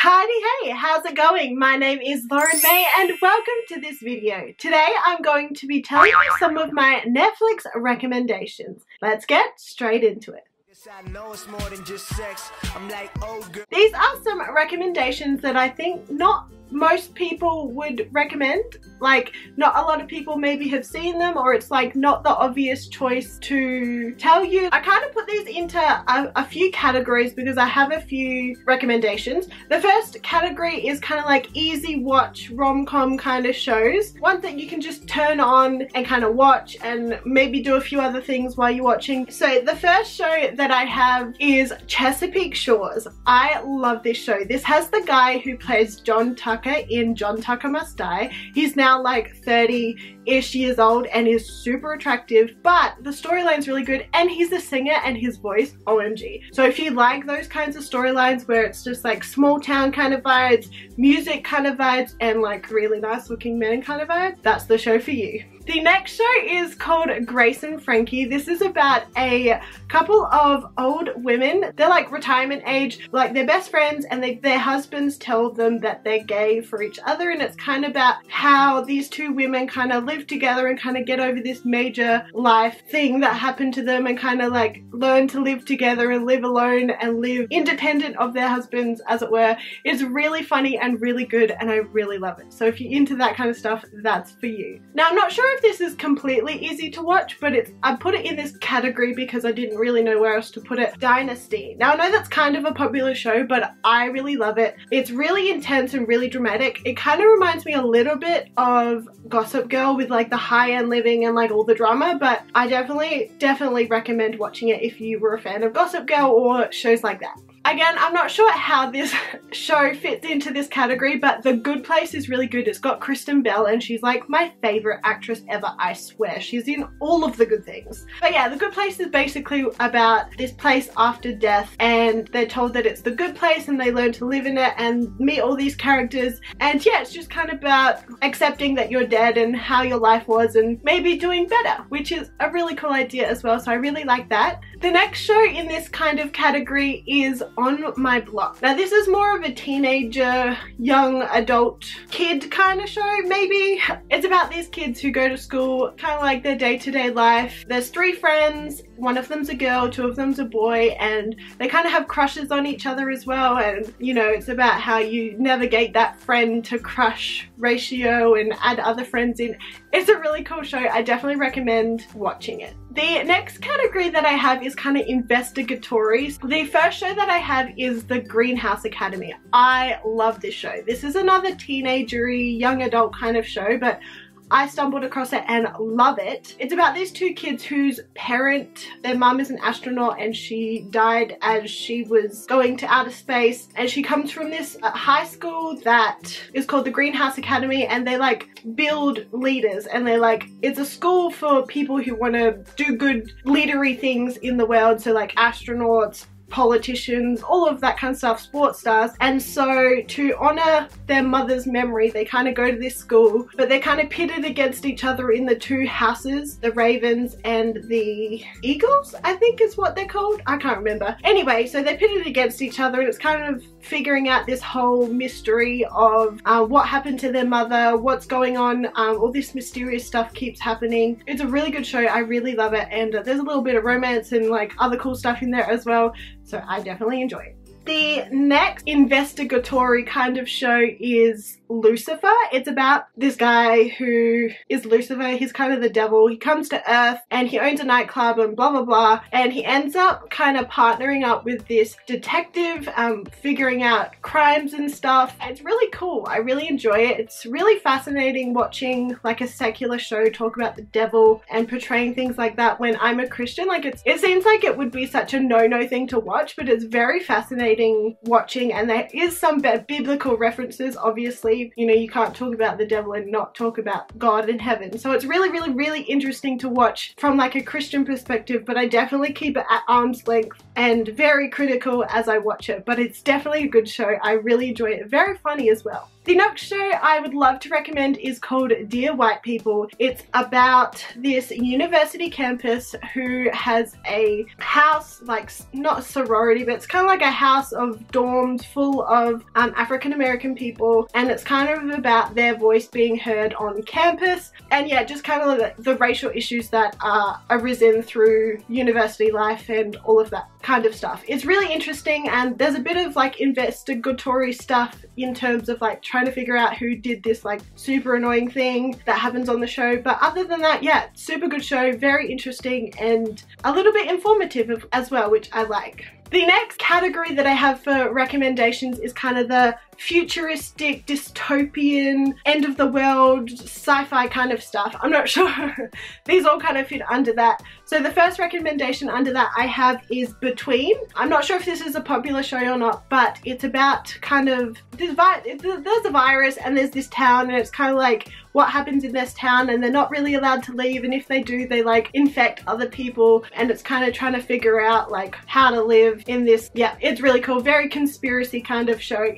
Howdy, hey, how's it going? My name is Lauren May and welcome to this video. Today I'm going to be telling you some of my Netflix recommendations. Let's get straight into it. I know it's more than just sex. I'm like, oh girl. These are some recommendations that I think not most people would recommend. Like, not a lot of people maybe have seen them, or it's like not the obvious choice to tell you. I kind of put these into a few categories because I have a few recommendations. The first category is kind of like easy watch rom-com kind of shows, ones that you can just turn on and kind of watch and maybe do a few other things while you're watching. So the first show that I have is Chesapeake Shores. I love this show. This has the guy who plays John Tucker in John Tucker Must Die. He's now like 30-ish years old and is super attractive, but the storyline's really good and he's a singer and his voice, OMG. So if you like those kinds of storylines where it's just like small town kind of vibes, music kind of vibes, and like really nice looking men kind of vibes, that's the show for you. The next show is called Grace and Frankie. This is about a couple of old women. They're like retirement age, like they're best friends, and their husbands tell them that they're gay for each other, and it's kind of about how these two women kind of live together and kind of get over this major life thing that happened to them and kind of like learn to live together and live alone and live independent of their husbands, as it were. It's really funny and really good and I really love it. So if you're into that kind of stuff, that's for you. Now, I'm not sure if this is completely easy to watch, but I put it in this category because I didn't really know where else to put it. Dynasty. Now I know that's kind of a popular show, but I really love it. It's really intense and really dramatic. It kind of reminds me a little bit of Gossip Girl with like the high-end living and like all the drama, but I definitely recommend watching it if you were a fan of Gossip Girl or shows like that. Again, I'm not sure how this show fits into this category, but The Good Place is really good. It's got Kristen Bell and she's like my favorite actress ever, I swear. She's in all of the good things. But yeah, The Good Place is basically about this place after death, and they're told that it's the good place and they learn to live in it and meet all these characters. And yeah, it's just kind of about accepting that you're dead and how your life was and maybe doing better, which is a really cool idea as well. So I really like that. The next show in this kind of category is On My Block. Now this is more of a teenager, young adult kid kind of show maybe. It's about these kids who go to school, kind of like their day-to-day life. There's three friends, one of them's a girl, two of them's a boy, and they kind of have crushes on each other as well, and you know, it's about how you navigate that friend to crush ratio and add other friends in. It's a really cool show. I definitely recommend watching it. The next category that I have is kind of investigatory. The first show that I have is The Greenhouse Academy. I love this show. This is another teenagery, young adult kind of show, but I stumbled across it and love it. It's about these two kids whose parent, their mum is an astronaut and she died as she was going to outer space, and she comes from this high school that is called the Greenhouse Academy, and they like build leaders, and they're like, it's a school for people who want to do good leadery things in the world, so like astronauts, politicians, all of that kind of stuff, sports stars. And so to honor their mother's memory, they kind of go to this school, but they're kind of pitted against each other in the two houses, the Ravens and the Eagles, I think is what they're called. I can't remember. Anyway, so they're pitted against each other, and it's kind of figuring out this whole mystery of what happened to their mother, what's going on, all this mysterious stuff keeps happening. It's a really good show. I really love it, and there's a little bit of romance and like other cool stuff in there as well. So I definitely enjoy it. The next investigatory kind of show is Lucifer. It's about this guy who is Lucifer. He's kind of the devil. He comes to Earth and he owns a nightclub and blah blah blah, and he ends up kind of partnering up with this detective, figuring out crimes and stuff. It's really cool. I really enjoy it. It's really fascinating watching like a secular show talk about the devil and portraying things like that when I'm a Christian. Like it seems like it would be such a no-no thing to watch, but it's very fascinating watching, and there is some biblical references. Obviously, you know, you can't talk about the devil and not talk about God and heaven, so it's really interesting to watch from like a Christian perspective, but I definitely keep it at arm's length and very critical as I watch it. But it's definitely a good show. I really enjoy it. Very funny as well. The next show I would love to recommend is called Dear White People. It's about this university campus who has a house, like not a sorority, but it's kind of like a house of dorms full of African American people, and it's kind of about their voice being heard on campus, and yeah, just kind of like the racial issues that are arisen through university life and all of that kind of stuff. It's really interesting, and there's a bit of like investigatory stuff in terms of like trying to figure out who did this like super annoying thing that happens on the show. But other than that, yeah, super good show, very interesting and a little bit informative as well, which I like. The next category that I have for recommendations is kind of the futuristic, dystopian, end of the world, sci-fi kind of stuff. I'm not sure. These all kind of fit under that. So the first recommendation under that I have is Between. I'm not sure if this is a popular show or not, but it's about kind of, there's a virus and there's this town, and it's kind of like what happens in this town, and they're not really allowed to leave, and if they do, they like infect other people, and it's kind of trying to figure out like how to live in this. Yeah, it's really cool, very conspiracy kind of show.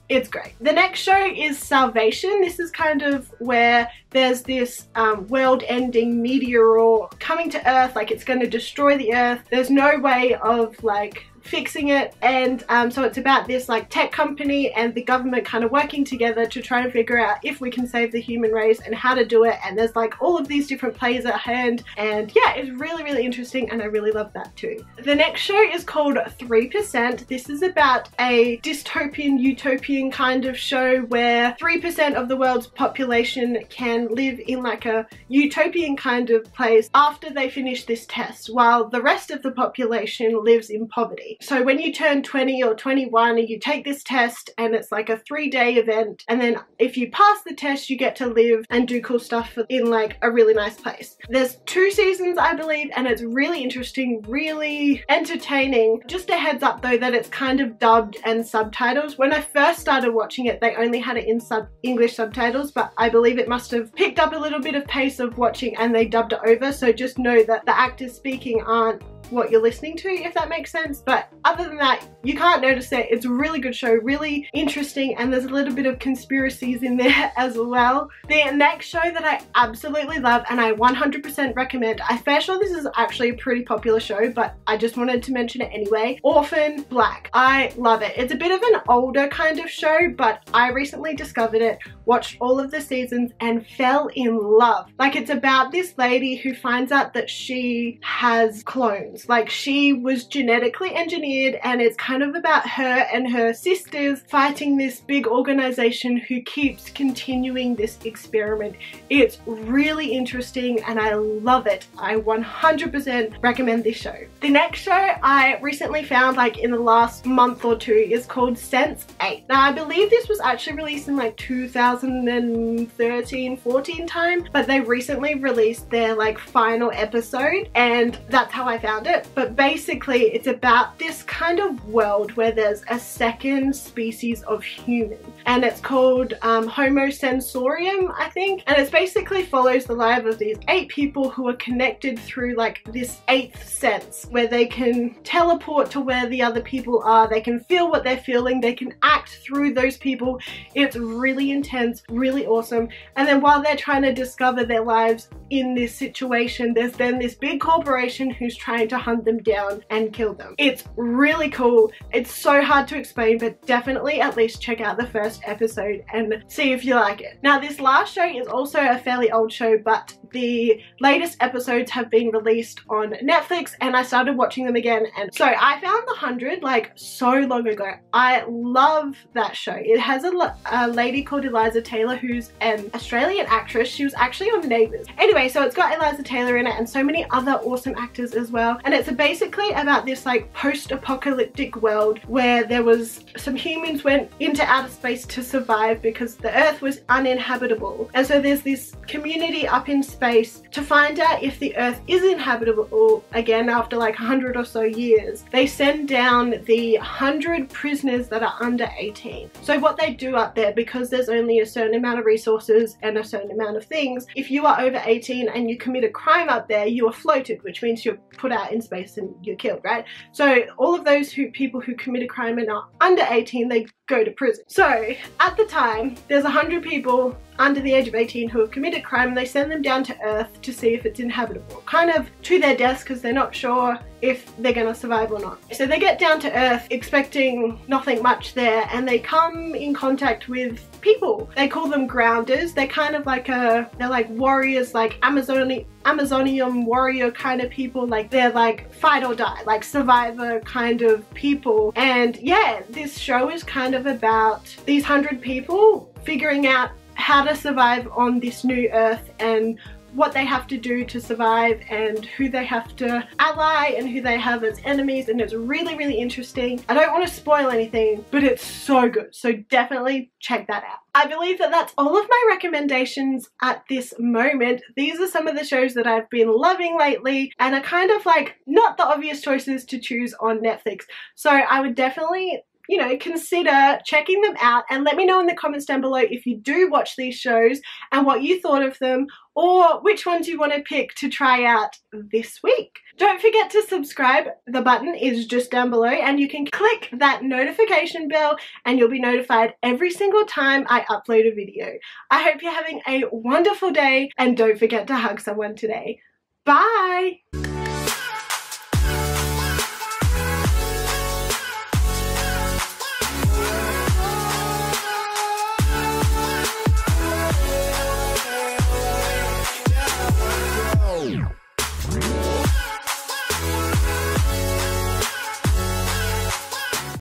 It's great. The next show is Salvation. This is kind of where there's this world-ending meteor coming to Earth, like it's going to destroy the Earth. There's no way of like fixing it, and so it's about this like tech company and the government kind of working together to try and figure out if we can save the human race and how to do it, and there's like all of these different plays at hand, and yeah, it's really interesting, and I really love that too. The next show is called 3%. This is about a dystopian, utopian kind of show where 3% of the world's population can live in like a utopian kind of place after they finish this test, while the rest of the population lives in poverty. So when you turn 20 or 21 and you take this test, and it's like a 3-day event, and then if you pass the test you get to live and do cool stuff in like a really nice place. There's 2 seasons I believe, and it's really interesting, really entertaining. Just a heads up though that it's kind of dubbed and subtitles. When I first started watching it they only had it in English subtitles, but I believe it must have picked up a little bit of pace of watching and they dubbed it over, so just know that the actors speaking aren't what you're listening to, if that makes sense. But other than that, you can't notice it. It's a really good show, really interesting, and there's a little bit of conspiracies in there as well. The next show that I absolutely love and I 100% recommend, I'm fair sure this is actually a pretty popular show, but I just wanted to mention it anyway. Orphan Black. I love it. It's a bit of an older kind of show, but I recently discovered it, watched all of the seasons and fell in love. Like, it's about this lady who finds out that she has clones. Like, she was genetically engineered, and it's kind of about her and her sisters fighting this big organization who keeps continuing this experiment. It's really interesting and I love it. I 100% recommend this show. The next show I recently found like in the last month or 2 is called Sense8. Now I believe this was actually released in like 2013-14 time, but they recently released their like final episode, and that's how I found it. But basically it's about this kind of world where there's a second species of human, and it's called Homo sensorium, I think, and it basically follows the life of these 8 people who are connected through like this 8th sense, where they can teleport to where the other people are, they can feel what they're feeling, they can act through those people. It's really intense, really awesome, and then while they're trying to discover their lives in this situation, there's then this big corporation who's trying to hunt them down and kill them. It's really cool. It's so hard to explain, but definitely at least check out the first episode and see if you like it. Now this last show is also a fairly old show, but the latest episodes have been released on Netflix and I started watching them again, and so I found The 100 like so long ago. I love that show. It has a lady called Eliza Taylor who's an Australian actress. She was actually on Neighbours. Anyway, so it's got Eliza Taylor in it and so many other awesome actors as well, and it's basically about this like post-apocalyptic world where there was some humans went into outer space to survive because the earth was uninhabitable, and so there's this community up in space to find out if the earth is inhabitable again after like 100 or so years. They send down the 100 prisoners that are under 18. So what they do up there, because there's only a certain amount of resources and a certain amount of things, if you are over 18 and you commit a crime up there, you are floated, which means you're put out in space and you're killed, right? So all of those people who commit a crime and are under 18, they go to prison. So at the time, there's 100 people under the age of 18 who have committed crime, and they send them down to Earth to see if it's inhabitable, kind of to their deaths because they're not sure if they're gonna survive or not. So they get down to Earth expecting nothing much there, and they come in contact with people. They call them grounders. They're kind of like they're like warriors, like Amazonian warrior kind of people. Like they're like fight or die, like survivor kind of people. And yeah, this show is kind of about these 100 people figuring out how to survive on this new Earth and what they have to do to survive and who they have to ally and who they have as enemies, and it's really, really interesting. I don't want to spoil anything, but it's so good, so definitely check that out. I believe that that's all of my recommendations at this moment. These are some of the shows that I've been loving lately and are kind of like not the obvious choices to choose on Netflix, so I would definitely, you know, consider checking them out, and let me know in the comments down below if you do watch these shows and what you thought of them, or which ones you want to pick to try out this week. Don't forget to subscribe. The button is just down below, and you can click that notification bell and you'll be notified every single time I upload a video. I hope you're having a wonderful day, and don't forget to hug someone today. Bye!